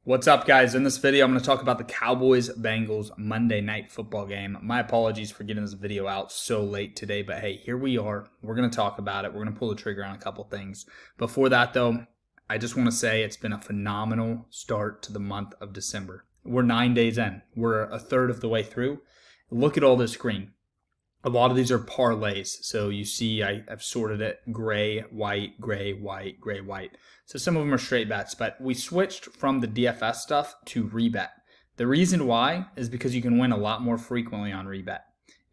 What's up, guys? In this video, I'm going to talk about the Cowboys-Bengals Monday Night Football game. My apologies for getting this video out so late today, but hey, here we are. We're going to talk about it. We're going to pull the trigger on a couple things. Before that, though, I just want to say it's been a phenomenal start to the month of December. We're 9 days in. We're a third of the way through. Look at all this green. A lot of these are parlays. So you see I've sorted it gray, white, gray, white, gray, white. So some of them are straight bets, but we switched from the DFS stuff to Rebet. The reason why is because you can win a lot more frequently on Rebet.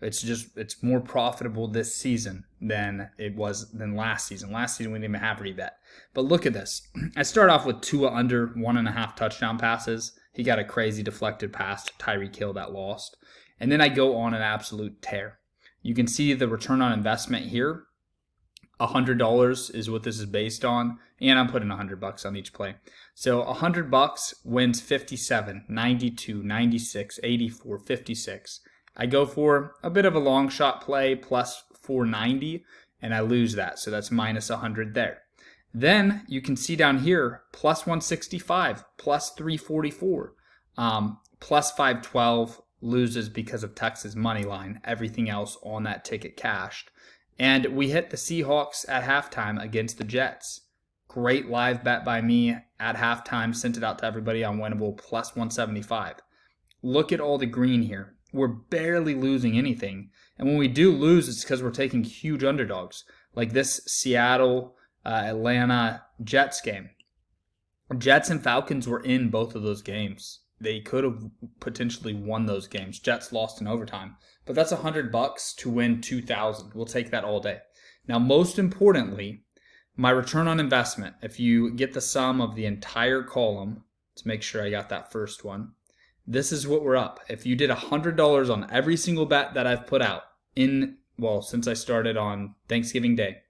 It's more profitable this season than it was than last season. Last season we didn't even have Rebet. But look at this. I start off with Tua under 1.5 touchdown passes. He got a crazy deflected pass to Tyreek Hill that lost. And then I go on an absolute tear. You can see the return on investment here. $100 is what this is based on, and I'm putting $100 on each play. So $100 wins 57, 92, 96, 84, 56. I go for a bit of a long shot play plus 490, and I lose that. So that's minus 100 there. Then you can see down here plus 165, plus 344, plus 512. Loses because of Texas money line. Everything else on that ticket cashed. And we hit the Seahawks at halftime against the Jets. Great live bet by me at halftime. Sent it out to everybody on Winnable, plus 175. Look at all the green here. We're barely losing anything. And when we do lose, it's because we're taking huge underdogs. Like this Seattle, Atlanta Jets game. Jets and Falcons were in both of those games. They could have potentially won those games. Jets lost in overtime. But that's $100 to win 2,000. We'll take that all day. Now, most importantly, my return on investment. If you get the sum of the entire column, let's make sure I got that first one. This is what we're up. If you did $100 on every single bet that I've put out since I started on Thanksgiving Day,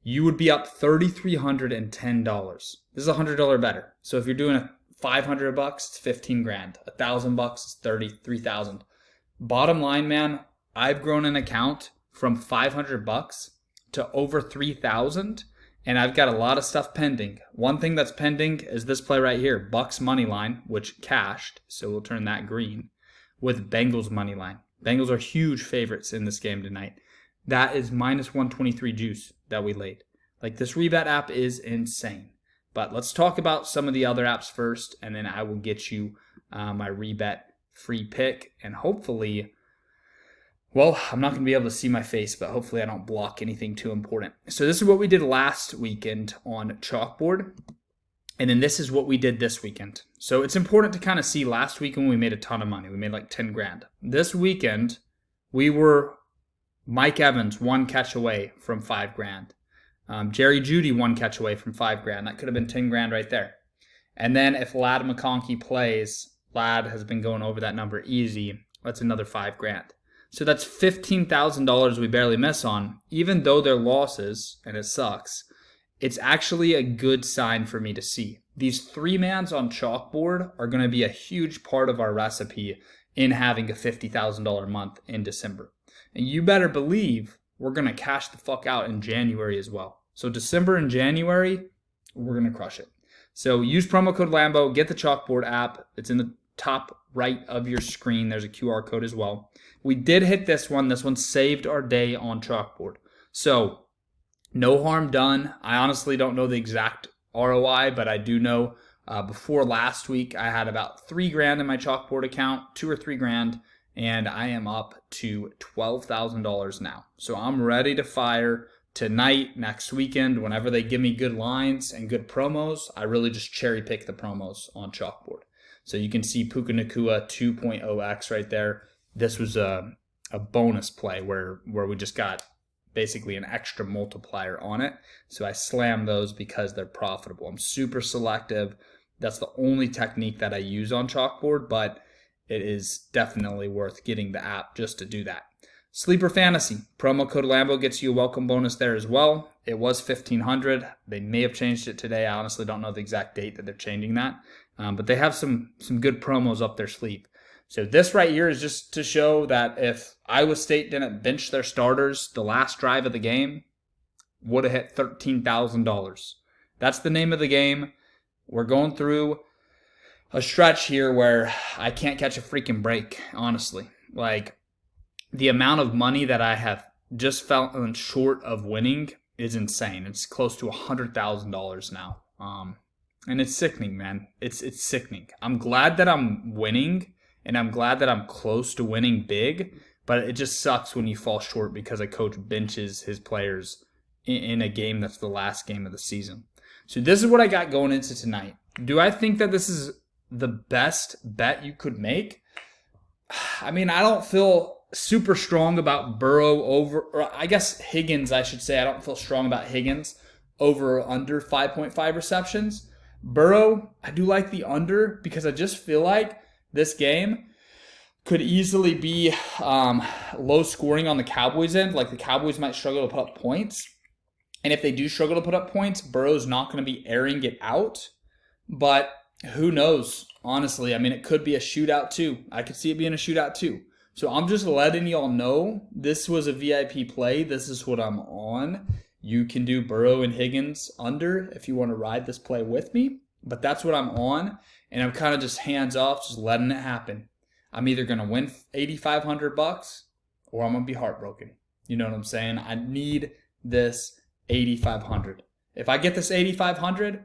you would be up $3,310. This is $100 better. So if you're doing $500, it's 15 grand. $1,000, it's 33,000. Bottom line, man, I've grown an account from $500 to over 3,000, and I've got a lot of stuff pending. One thing that's pending is this play right here, Bucks money line, which cashed, so we'll turn that green, with Bengals money line. Bengals are huge favorites in this game tonight. That is minus 123 juice that we laid. Like, this Rebet app is insane. But let's talk about some of the other apps first, and then I will get you my Rebet free pick. And hopefully, I'm not going to be able to see my face, but hopefully I don't block anything too important. So this is what we did last weekend on Chalkboard. And then this is what we did this weekend. So it's important to kind of see last weekend we made a ton of money. We made like 10 grand. This weekend, we were Mike Evans, 1 catch away from 5 grand. Jerry Jeudy, 1 catch away from 5 grand. That could have been 10 grand right there. And then if Ladd McConkey plays, Ladd has been going over that number easy. That's another 5 grand. So that's $15,000 we barely miss on. Even though they're losses, and it sucks, it's actually a good sign for me to see. These 3-mans on Chalkboard are going to be a huge part of our recipe in having a $50,000 month in December. And you better believe we're going to cash the fuck out in January as well. So December and January, we're going to crush it. So use promo code Lambo, get the Chalkboard app. It's in the top right of your screen. There's a QR code as well. We did hit this one. This one saved our day on Chalkboard. So no harm done. I honestly don't know the exact ROI, but I do know before last week, I had about 3 grand in my Chalkboard account, 2 or 3 grand. And I am up to $12,000 now. So I'm ready to fire tonight, next weekend, whenever they give me good lines and good promos. I really just cherry pick the promos on Chalkboard. So you can see Puka Nacua 2.0x right there. This was a bonus play where we just got basically an extra multiplier on it. So I slam those because they're profitable. I'm super selective. That's the only technique that I use on Chalkboard, but it is definitely worth getting the app just to do that. Sleeper Fantasy. Promo code Lambo gets you a welcome bonus there as well. It was $1,500. They may have changed it today. I honestly don't know the exact date that they're changing that. But they have some good promos up their sleeve. So this right here is just to show that if Iowa State didn't bench their starters the last drive of the game, would have hit $13,000. That's the name of the game. We're going through a stretch here where I can't catch a freaking break, honestly. Like, the amount of money that I have just fallen short of winning is insane. It's close to $100,000 now. And it's sickening, man. It's sickening. I'm glad that I'm winning, and I'm glad that I'm close to winning big, but it just sucks when you fall short because a coach benches his players in a game that's the last game of the season. So this is what I got going into tonight. Do I think that this is the best bet you could make? I mean, I don't feel super strong about Burrow over, or I guess Higgins, I should say. I don't feel strong about Higgins over or under 5.5 receptions. Burrow, I do like the under because I just feel like this game could easily be low scoring on the Cowboys end. Like, the Cowboys might struggle to put up points. And if they do struggle to put up points, Burrow's not going to be airing it out. But who knows? Honestly, I mean, it could be a shootout too. I could see it being a shootout too. So I'm just letting y'all know this was a VIP play. This is what I'm on. You can do Burrow and Higgins under if you want to ride this play with me. But that's what I'm on. And I'm kind of just hands off, just letting it happen. I'm either going to win $8,500 or I'm going to be heartbroken. You know what I'm saying? I need this $8,500. If I get this $8,500,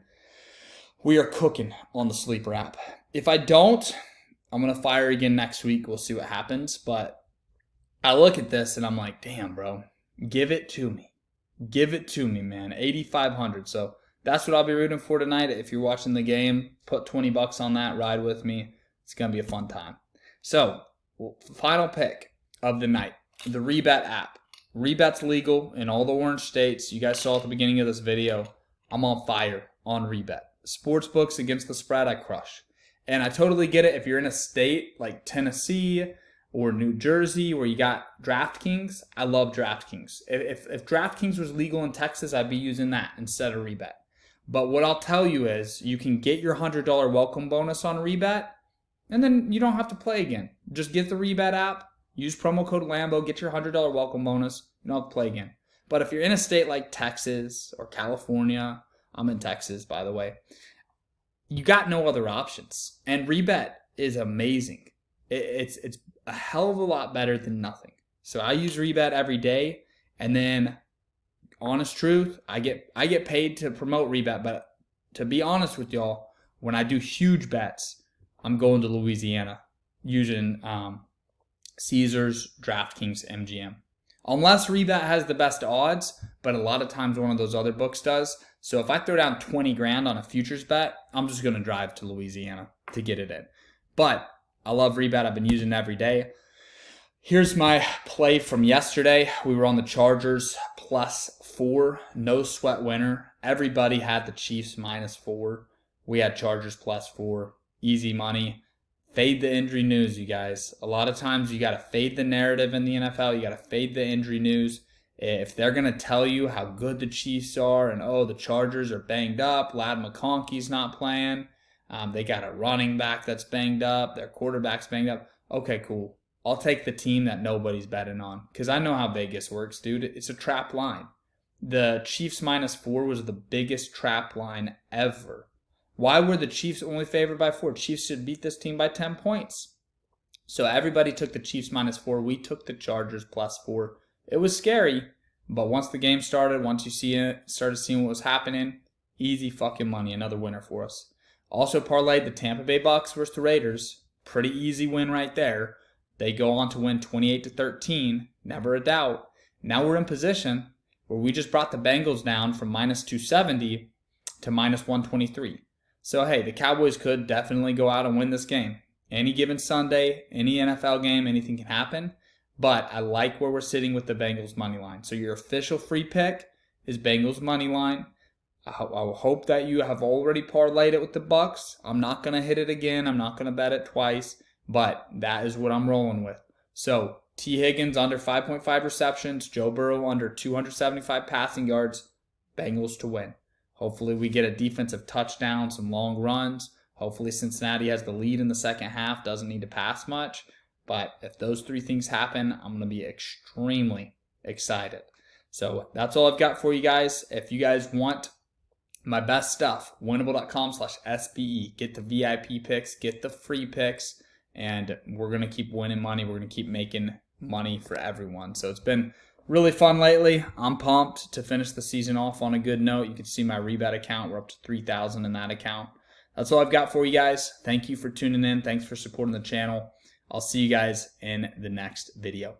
we are cooking on the sleeper app. If I don't, I'm going to fire again next week. We'll see what happens. But I look at this and I'm like, damn, bro, give it to me. Give it to me, man. $8,500. So that's what I'll be rooting for tonight. If you're watching the game, put $20 on that. Ride with me. It's going to be a fun time. So, final pick of the night, the Rebet app. Rebet's legal in all the orange states. You guys saw at the beginning of this video. I'm on fire on Rebet. Sportsbooks against the spread, I crush. And I totally get it if you're in a state like Tennessee or New Jersey where you got Drafkings. I love Drafkings. If Drafkings was legal in Texas, I'd be using that instead of Rebet. But what I'll tell you is you can get your $100 welcome bonus on Rebet, and then you don't have to play again. Just get the Rebet app, use promo code Lambo, get your $100 welcome bonus. You don't have to play again. But if you're in a state like Texas or California, I'm in Texas, by the way, you got no other options. And Rebet is amazing. It's a hell of a lot better than nothing. So I use Rebet every day, and then, honest truth, I get paid to promote Rebet. But to be honest with y'all, when I do huge bets, I'm going to Louisiana using Caesars, DraftKings, MGM. Unless Rebet has the best odds, but a lot of times one of those other books does. So if I throw down 20 grand on a futures bet, I'm just going to drive to Louisiana to get it in. But I love Rebet. I've been using it every day. Here's my play from yesterday. We were on the Chargers +4. No sweat winner. Everybody had the Chiefs -4. We had Chargers +4. Easy money. Fade the injury news, you guys. A lot of times you got to fade the narrative in the NFL. You got to fade the injury news. If they're going to tell you how good the Chiefs are and, oh, the Chargers are banged up, Ladd McConkey's not playing, they got a running back that's banged up, their quarterback's banged up, okay, cool. I'll take the team that nobody's betting on because I know how Vegas works, dude. It's a trap line. The Chiefs -4 was the biggest trap line ever. Why were the Chiefs only favored by 4? Chiefs should beat this team by 10 points. So everybody took the Chiefs -4. We took the Chargers +4. It was scary, but once the game started, once you started seeing what was happening, easy fucking money. Another winner for us. Also parlayed the Tampa Bay Bucks versus the Raiders. Pretty easy win right there. They go on to win 28-13. Never a doubt. Now we're in position where we just brought the Bengals down from -270 to -123. So, hey, the Cowboys could definitely go out and win this game. Any given Sunday, any NFL game, anything can happen. But I like where we're sitting with the Bengals money line. So your official free pick is Bengals money line. I hope that you have already parlayed it with the Bucks. I'm not going to hit it again. I'm not going to bet it twice. But that is what I'm rolling with. So T. Higgins under 5.5 receptions. Joe Burrow under 275 passing yards. Bengals to win. Hopefully we get a defensive touchdown, some long runs. Hopefully Cincinnati has the lead in the second half, doesn't need to pass much. But if those three things happen, I'm going to be extremely excited. So that's all I've got for you guys. If you guys want my best stuff, winnable.com/SBE. Get the VIP picks, get the free picks, and we're going to keep winning money. We're going to keep making money for everyone. So it's been really fun lately. I'm pumped to finish the season off on a good note. You can see my Rebet account. We're up to 3,000 in that account. That's all I've got for you guys. Thank you for tuning in. Thanks for supporting the channel. I'll see you guys in the next video.